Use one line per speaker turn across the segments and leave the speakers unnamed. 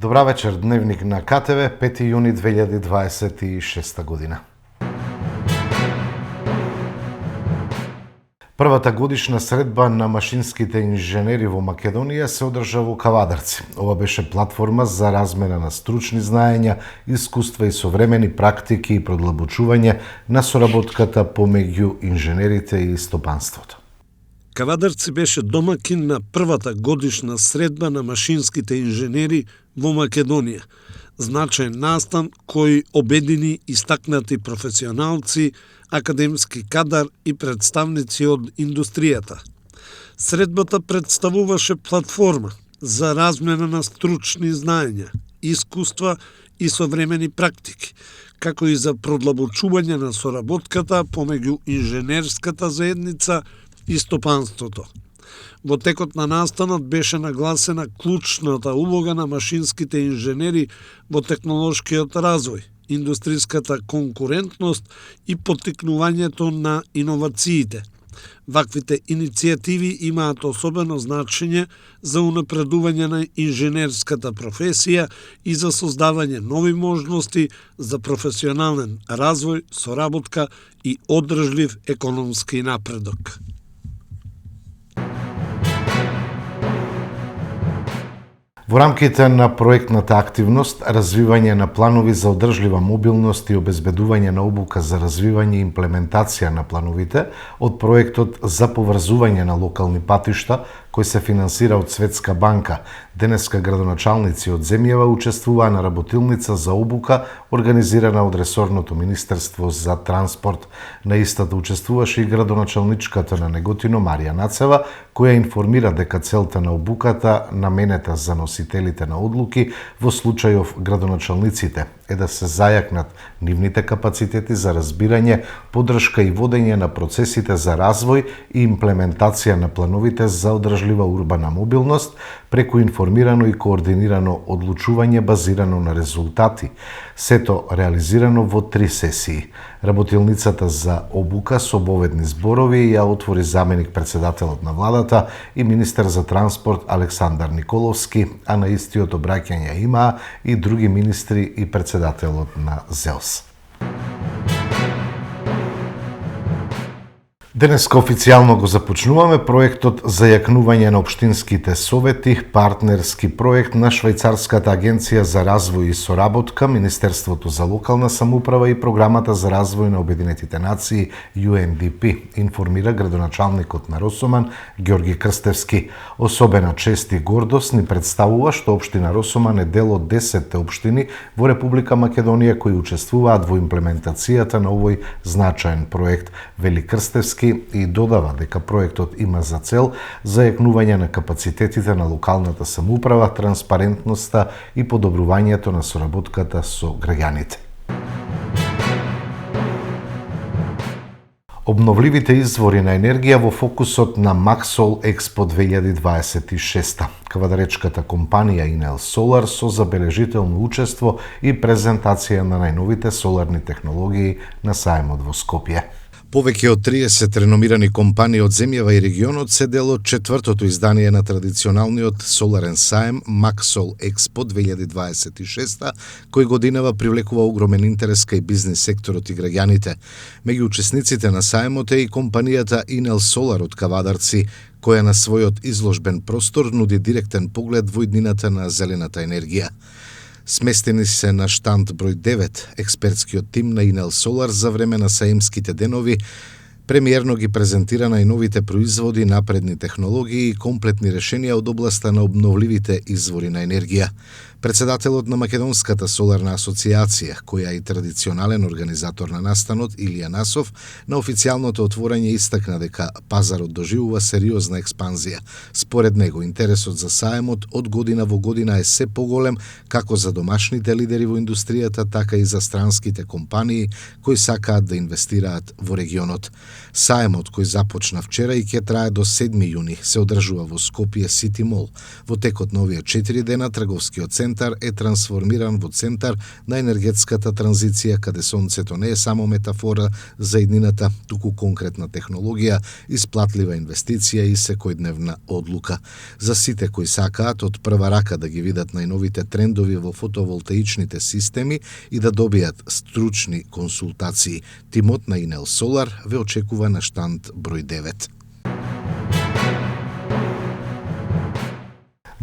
Добра вечер, дневник на КТВ, 5 јуни 2026 година. Првата годишна средба на машинските инженери во Македонија се одржа во Кавадарци. Ова беше платформа за размена на стручни знаења, искуства и современи практики и продлабочување на соработката помеѓу инженерите и стопанството.
Кавадарци беше домакин на првата годишна средба на машинските инженери во Македонија. Значаен настан кој обедини истакнати професионалци, академски кадар и представници од индустријата. Средбата представуваше платформа за размена на стручни знаења, искуства и современи практики, како и за продлабочување на соработката помеѓу инженерската заедница и стопанството. Во текот на настанот беше нагласена клучната улога на машинските инженери во технолошкиот развој, индустриската конкурентност и поттикнувањето на иновациите. Ваквите иницијативи имаат особено значење за унапредување на инженерската професија и за создавање нови можности за професионален развој, соработка и одржлив економски напредок.
Во рамките на проектната активност, развивање на планови за одржлива мобилност и обезбедување на обука за развивање и имплементација на плановите од проектот за поврзување на локални патишта, кој се финансира од Светска банка, денеска градоначалници од земјава учествуваа на работилница за обука организирана од ресорното Министерство за транспорт. На истата учествуваше и градоначалничката на Неготино Марија Нацева, која информира дека целта на обуката наменета за носителите на одлуки во случајов градоначалниците е да се зајакнат нивните капацитети за разбирање, поддршка и водење на процесите за развој и имплементација на плановите за одржлива урбана мобилност преку информирано и координирано одлучување базирано на резултати, сето реализирано во 3 сесии. Работилницата за обука со обоведни зборови ја отвори заменик председателот на владата и министер за транспорт Александар Николовски, а на истиот обраќање имаа и други министри и председателот на ЗЕОС. Денеска официјално го започнуваме проектот за јакнување на општинските совети, партнерски проект на Швајцарската агенција за развој и соработка, Министерството за локална самоуправа и програмата за развој на Обединетите нации UNDP, информира градоначалникот на Росоман Ѓорги Крстевски. Особена чест и гордост ни представува што општина Росоман е дел од 10 општини во Република Македонија кои учествуваат во имплементацијата на овој значаен проект, вели Крстевски, и додава дека проектот има за цел зајакнување на капацитетите на локалната самоуправа, транспарентноста и подобрувањето на соработката со граѓаните. Обновливите извори на енергија во фокусот на Максол Експо 2026. Кавадаречката компанија Инел Солар со забележително учество и презентација на најновите соларни технологии на сајмот во Скопје.
Повеќе од 30 реномирани компании од земјава и регионот се дел од четвртото издание на традиционалниот соларен саем Максол Експо 2026, кој годинава привлекува огромен интерес кај бизнис секторот и граѓаните. Меѓу учесниците на саемот е и компанијата Инел Солар од Кавадарци, која на својот изложбен простор нуди директен поглед во иднината на зелената енергија. Сместени се на штанд број 9, експертскиот тим на Инел Солар за време на саемските денови премиерно ги презентира најновите производи, напредни технологии и комплетни решенија од областа на обновливите извори на енергија. Председателот на Македонската соларна асоциација, која е и традиционален организатор на настанот, Илија Насов, на официјалното отворање истакна дека пазарот доживува сериозна експанзија. Според него, интересот за саемот од година во година е се поголем како за домашните лидери во индустријата, така и за странските компании кои сакаат да инвестираат во регионот. Саемот, кој започна вчера и ќе трае до 7 јуни, се одржува во Скопје Сити Мол. Во текот на овие 4 дена, трговскиот центар центар е трансформиран во центар на енергетската транзиција, каде сонцето не е само метафора за иднината, туку конкретна технологија, исплатлива инвестиција и секојдневна одлука. За сите кои сакаат од прва рака да ги видат најновите трендови во фотоволтаичните системи и да добијат стручни консултации, тимот на Инел Солар ве очекува на штанд број 9.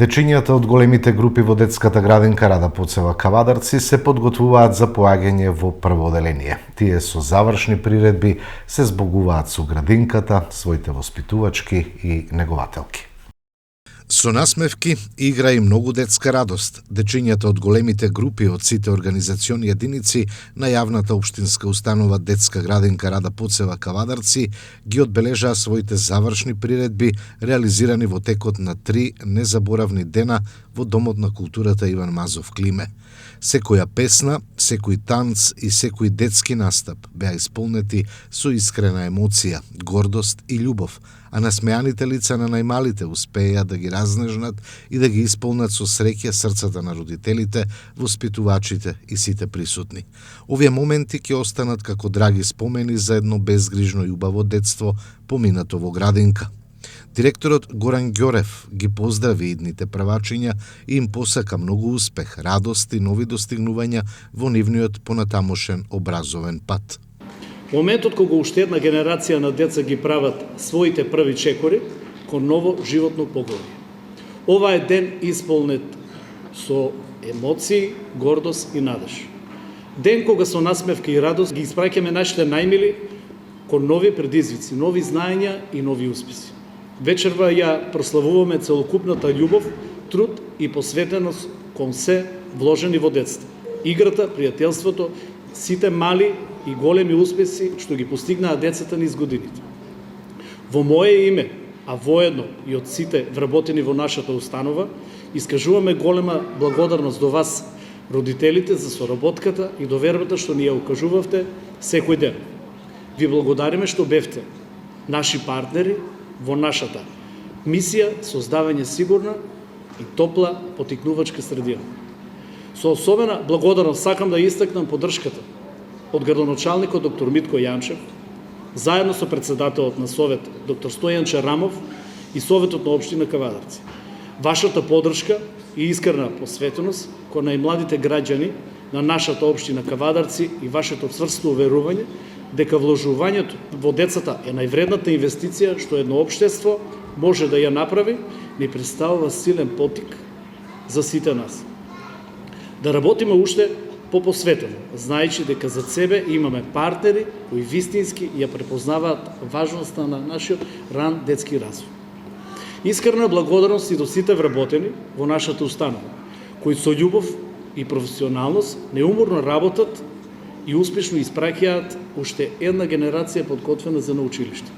Дечињата од големите групи во детската градинка Рада Поцева Кавадарци се подготвуваат за поаѓање во прво оделение. Тие со завршни приредби се збогуваат со градинката, своите воспитувачки и негователки.
Со насмевки, игра и многу детска радост, дечињата од големите групи од сите организациони единици на јавната општинска установа Детска градинка Рада Поцева Кавадарци ги одбележаа своите завршни приредби, реализирани во текот на 3 незаборавни дена во Домот на културата Иван Мазов Климе. Секоја песна, секој танц и секој детски настап беа исполнети со искрена емоција, гордост и љубов, а насмеаните лица на најмалите успеа да ги разнежнат и да ги исполнат со среќа срцата на родителите, воспитувачите и сите присутни. Овие моменти ќе останат како драги спомени за едно безгрижно и убаво детство поминато во градинка. Директорот Горан Ѓорев ги поздрави идните првачиња и им посака многу успех, радост и нови достигнувања во нивниот понатамошен образовен пат.
Моментот кога уште една генерација на деца ги прават своите први чекори кон ново животно поглавје. Ова е ден исполнет со емоции, гордост и надеж. Ден кога со насмевка и радост ги испраќаме нашите најмили кон нови предизвици, нови знаења и нови успеси. Вечерва ја прославуваме целокупната љубов, труд и посветеност кон се вложени во детство. Играта, пријателството, сите мали и големи успеси што ги постигнаа децата низ годините. Во мое име, а воедно и од сите вработени во нашата установа, искажуваме голема благодарност до вас, родителите, за соработката и довербата што ни ја укажувавте секој ден. Ви благодариме што бевте наши партнери во нашата мисија создавање сигурна и топла потикнувачка средина. Со особена благодарност сакам да истакнам поддршката од градоначалникот доктор Митко Јанчев, заедно со председателот на Совет доктор Стојан Чарамов и Советот на општина Кавадарци. Вашата поддршка и искрена посветеност кон најмладите граѓани на нашата општина Кавадарци и вашето цврсто уверување дека вложувањето во децата е највредната инвестиција што едно општество може да ја направи, ни представува силен потик за сите нас. Да работиме уште попосветено, знаејќи дека зад себе имаме партнери кои вистински ја препознаваат важноста на нашиот ран детски развој. Искрена благодарност и до сите вработени во нашата установа, кои со љубов и професионалност неуморно работат и успешно испраќаат уште една генерација подготвена за на училиште.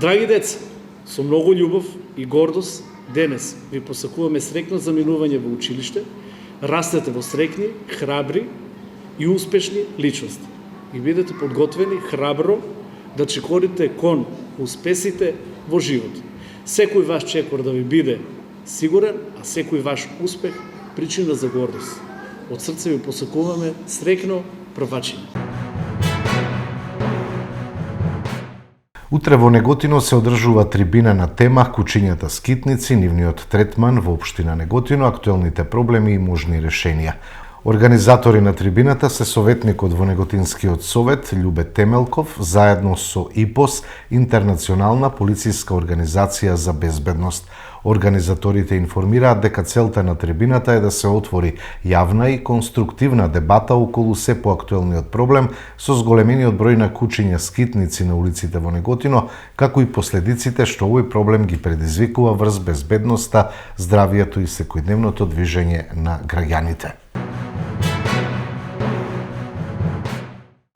Драги деца, со многу љубов и гордост, денес ви посакуваме среќно заминување во училиште, растете во среќни, храбри и успешни личности и бидете подготвени храбро да чекорите кон успесите во живот. Секој ваш чекор да ви биде сигурен, а секој ваш успех причина за гордост. Од срце ви посакуваме среќно првачиње.
Утре во Неготино се одржува трибина на тема Кучињата скитници, нивниот третман во општина Неготино, актуелните проблеми и можни решенија. Организатори на трибината се советникот во Неготинскиот совет Љубе Темелков, заедно со ИПОС, Интернационална полициска организација за безбедност. Организаторите информираат дека целта на трибината е да се отвори јавна и конструктивна дебата околу се поактуелниот проблем со зголемениот број на кучиња скитници на улиците во Неготино, како и последиците што овој проблем ги предизвикува врз безбедноста, здравието и секојдневното движење на граѓаните.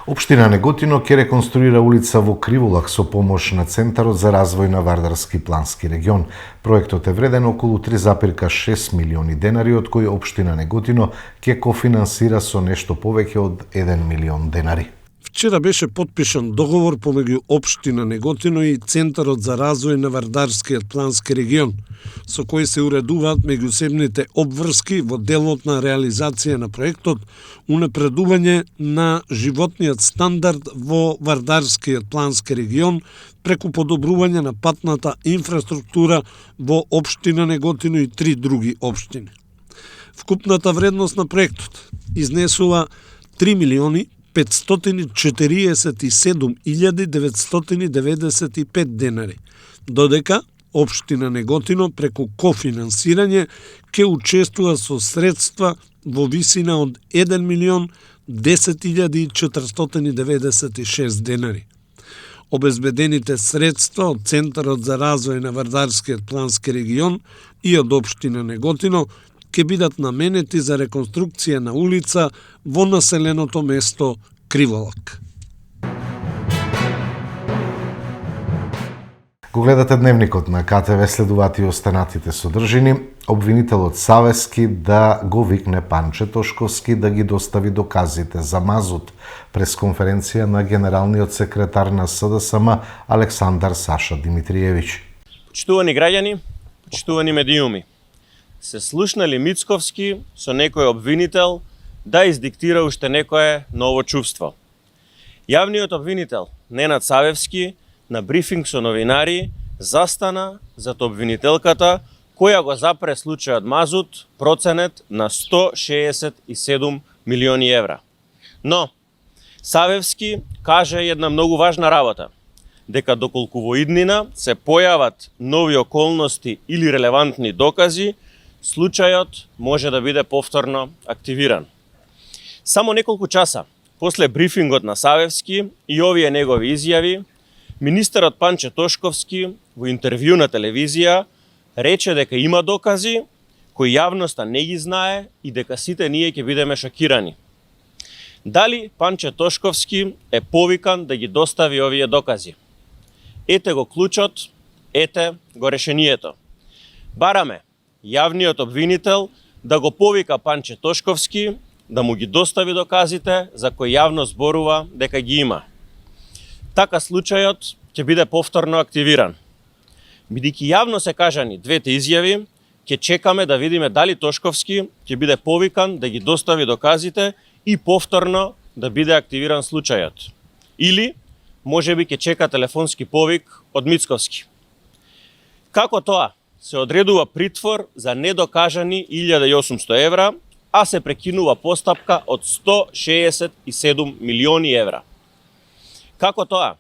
Општина Неготино ќе реконструира улица во Криволак со помош на Центарот за развој на Вардарски плански регион. Проектот е вреден околу 3,6 милиони денари, од кои општина Неготино ќе кофинансира со нешто повеќе од 1 милион денари.
Вчера беше потпишан договор помеѓу Општина Неготино и Центарот за развој на Вардарскиот плански регион, со кој се уредуваат меѓусебните обврски во делот на реализација на проектот унапредување на животниот стандард во Вардарскиот плански регион преку подобрување на патната инфраструктура во Општина Неготино и 3 други општини. Вкупната вредност на проектот изнесува 3.547.995 денари, додека Општина Неготино преку кофинансирање ќе учествува со средства во висина од 1.010.496 денари. Обезбедените средства од Центарот за развој на Вардарскиот плански регион и од Општина Неготино ќе бидат наменети за реконструкција на улица во населеното место Криволак.
Го гледате дневникот на КТВ, следуваат и останатите содржини. Обвинителот Савевски да го викне Панче Тошковски да ги достави доказите за мазут през конференција на генералниот секретар на СДСМ Александар Саша Димитриевич.
Почитувани граѓани, почитувани медиуми, се слушнали Мицковски со некој обвинител да издиктира уште некое ново чувство. Јавниот обвинител Ненад Савевски на брифинг со новинари застана зад обвинителката која го запре случајот мазут проценет на 167 милиони евра. Но Савевски каже една многу важна работа, дека доколку во иднина се појават нови околности или релевантни докази, случајот може да биде повторно активиран. Само неколку часа после брифингот на Савевски и овие негови изјави, министерот Панче Тошковски во интервју на телевизија рече дека има докази кои јавноста не ги знае и дека сите ние ќе бидеме шокирани. Дали Панче Тошковски е повикан да ги достави овие докази? Ете го клучот, ете го решението. Бараме јавниот обвинител да го повика Панче Тошковски да му ги достави доказите за кои јавно зборува дека ги има. Така случајот ќе биде повторно активиран. Бидејќи јавно се кажани двете изјави, ќе чекаме да видиме дали Тошковски ќе биде повикан да ги достави доказите и повторно да биде активиран случајот. Или можеби ќе чека телефонски повик од Мицковски. Како тоа се одредува притвор за недокажани 1800 евра, а се прекинува постапка од 167 милиони евра. Како тоа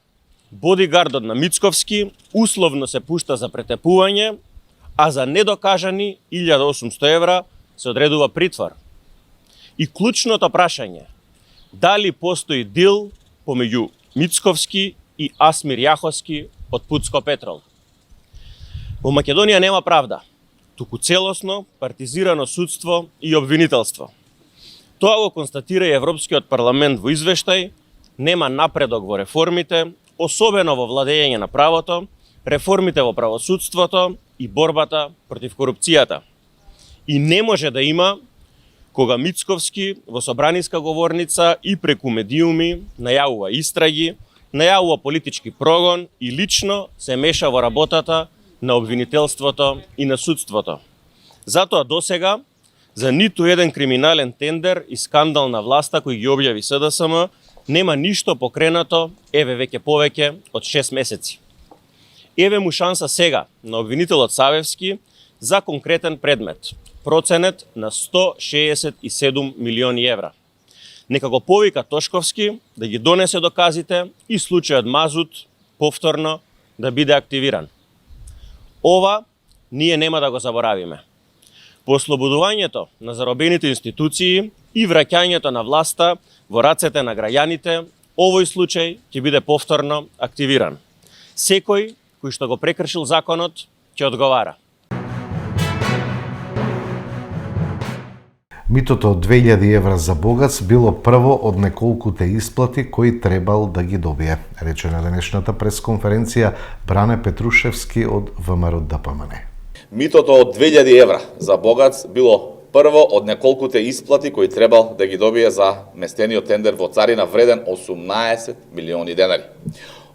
бодигардот на Мицковски условно се пушта за претепување, а за недокажани 1800 евра се одредува притвор. И клучното прашање, дали постои дил помеѓу Мицковски и Асмир Јаховски од Пуцко Петрол. Во Македонија нема правда, туку целосно партизирано судство и обвинителство. Тоа го констатира и Европскиот парламент во извештај, нема напредок во реформите, особено во владење на правото, реформите во правосудството и борбата против корупцијата. И не може да има кога Мицковски во собраниска говорница и преку медиуми најавува истраги, најавува политички прогон и лично се меша во работата на обвинителството и на судството. Затоа досега за ниту еден криминален тендер и скандал на власта кој ги објави СДСМ нема ништо покренато, еве веќе повеќе од 6 месеци. Еве му шанса сега на обвинителот Савевски за конкретен предмет, проценет на 167 милиони евра. Нека го повика Тошковски да ги донесе доказите и случајот мазут повторно да биде активиран. Ова ние нема да го заборавиме. По ослободувањето на заробените институции и враќањето на власта во рацете на граѓаните, овој случај ќе биде повторно активиран. Секој кој што го прекршил законот ќе одговара.
Митото од 2000 евра за богац било прво од неколкуте исплати кои требал да ги добие, рече на денешната пресконференција Бране Петрушевски од ВМРО ДПМН.
Митото од 2000 евра за богац било Прво од неколкуте исплати кои требал да ги добие за местениот тендер во царина вреден 18 милиони денари.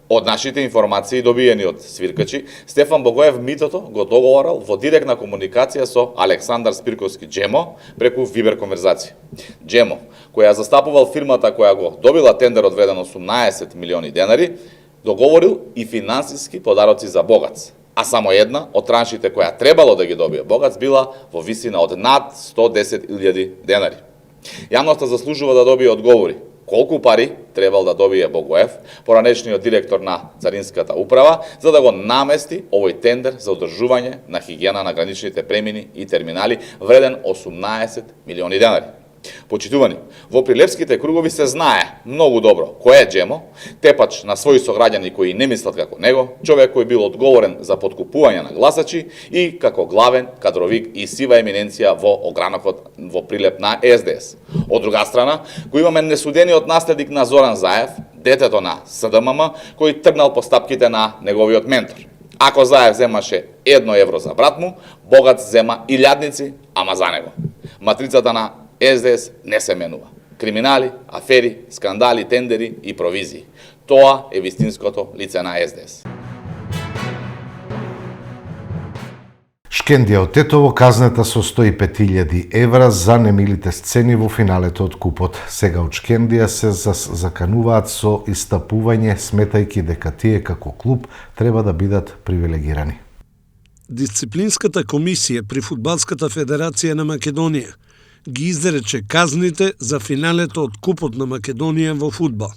Од нашите информации добиени од свиркачи, Стефан Богоев митото го договорал во директна комуникација со Александар Спирковски Джемо преку Вибер конверзација. Джемо, која застапувал фирмата која го добила тендерот вреден 18 милиони денари, договорил и финансиски подароци за Богац, а само една од траншите која требало да ги добие Богац била во висина од над 110.000 денари. Јавноста заслужува да добие одговори колку пари требал да добие Богоев, поранешниот директор на Царинската управа, за да го намести овој тендер за одржување на хигиена на граничните премини и терминали вреден 18 милиони денари. Почитувани, во прилепските кругови се знае многу добро кој е Джемо, тепач на своји сограѓани кои не мислат како него, човек кој бил одговорен за подкупување на гласачи и како главен кадровик и сива еминенција во огранокот во Прилеп на СДС. Од друга страна, кој имаме несудениот наследник на Зоран Заев, детето на СДММ, кој тргнал по стапките на неговиот ментор. Ако Заев земаше 1 евро за брат му, Богац зема илјадници, ама за него. Матрицата на СДС не се менува. Криминали, афери, скандали, тендери и провизии. Тоа е вистинското лице на СДС.
Шкендија од Тетово казнета со 105.000 евра за немилите сцени во финалето од купот. Сега од Шкендија се закануваат со истапување, сметајќи дека тие како клуб треба да бидат привилегирани.
Дисциплинската комисија при Фудбалската федерација на Македонија ги изрече казните за финалето од Купот на Македонија во фудбал.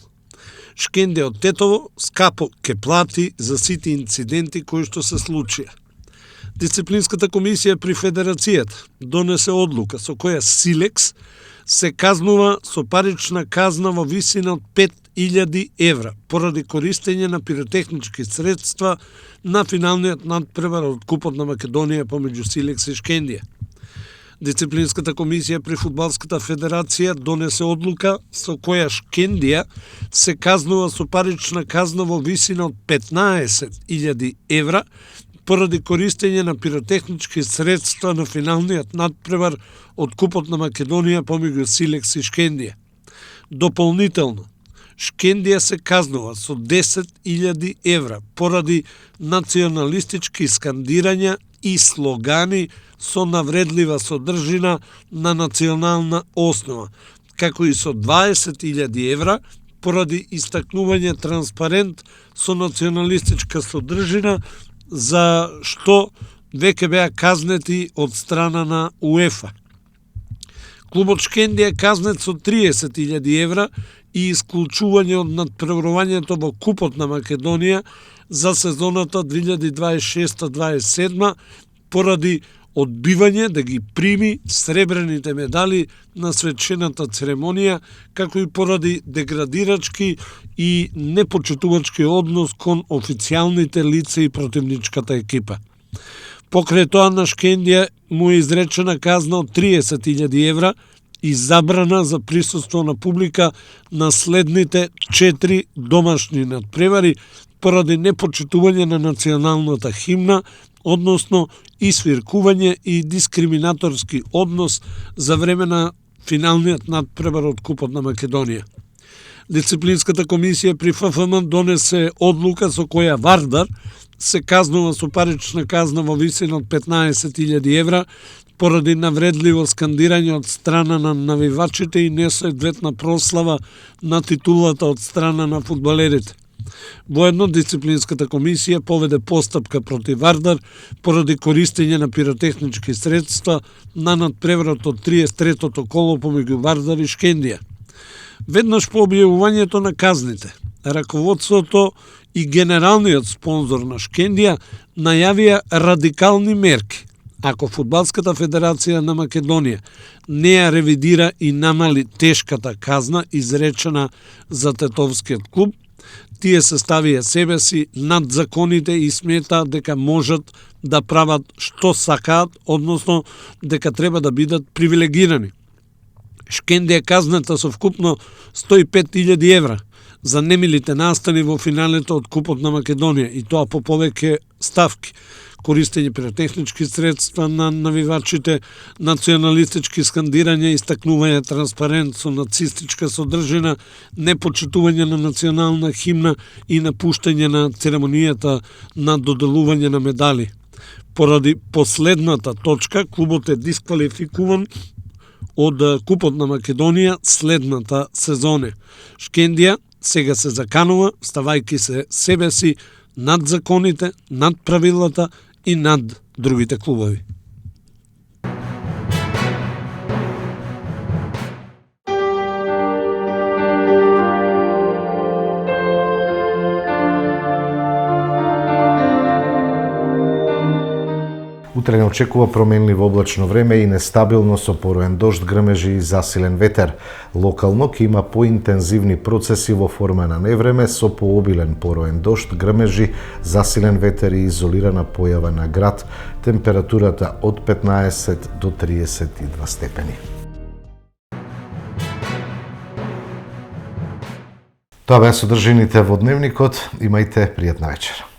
Шкендија од Тетово скапо ке плати за сите инциденти кои што се случија. Дисциплинската комисија при федерацијата донесе одлука со која Силекс се казнува со парична казна во висина од 5.000 евра поради користење на пиротехнички средства на финалниот надпревар од Купот на Македонија помеѓу Силекс и Шкендија. Дисциплинската комисија при Фудбалската федерација донесе одлука со која Шкендија се казнува со парична казна во висина од 15.000 евра поради користење на пиротехнички средства на финалниот надпревар од Купот на Македонија помеѓу Силекс и Шкендија. Дополнително, Шкендија се казнува со 10.000 евра поради националистички скандирања и слогани со навредлива содржина на национална основа, како и со 20.000 евра поради истакнување транспарент со националистичка содржина, за што веќе беа казнети од страна на УЕФА. Клубот Шкендија е казнет со 30.000 евра и исклучување од надпреварувањето во Купот на Македонија за сезоната 2026-27 поради одбивање да ги прими сребрените медали на свечената церемонија, како и поради деградирачки и непочитувачки однос кон официјалните лица и противничката екипа. Покрај тоа на Шкендија му е изречена казна од 30.000 евра и забрана за присуство на публика на следните 4 домашни надпревари поради непочитување на националната химна, односно и свиркување и дискриминаторски однос за време на финалниот надпревар од Купот на Македонија. Дисциплинската комисија при ФФМ донесе одлука со која Вардар се казнува со парична казна во висина од 15.000 евра поради навредливо скандирање од страна на навивачите и несоодветна прослава на титулата од страна на фудбалерите. Воедно дисциплинската комисија поведе постапка против Вардар поради користење на пиротехнички средства на надпреварот од 33-тото коло помеѓу Вардар и Шкендија. Веднаш по објавувањето на казните, раководството и генералниот спонзор на Шкендија најавија радикални мерки ако Фудбалската федерација на Македонија не ја ревидира и намали тешката казна изречена за тетовскиот клуб, тие се ставија себе си над законите и сметаат дека можат да прават што сакаат, односно дека треба да бидат привилегирани. Шкендија казната со вкупно 105.000 евра за немилите настани во финалето од Купот на Македонија и тоа по повеќе ставки: користење пиротехнички средства на навивачите, националистички скандирања, истакнување транспарент со нацистичка содржина, непочитување на национална химна и напуштање на церемонијата на доделување на медали. Поради последната точка, клубот е дисквалификуван од Купот на Македонија следната сезона. Шкендија сега се заканува, ставајќи се себе си над законите, над правилата и над другите клубови.
Утре не очекува променливо облачно време и нестабилно со пороен дожд, грмежи и засилен ветер. Локално ќе има поинтензивни процеси во форма на невреме со пообилен пороен дожд, грмежи, засилен ветер и изолирана појава на град. Температурата од 15 до 32 степени. Тоа беа содржините во дневникот. Имајте пријатна вечер.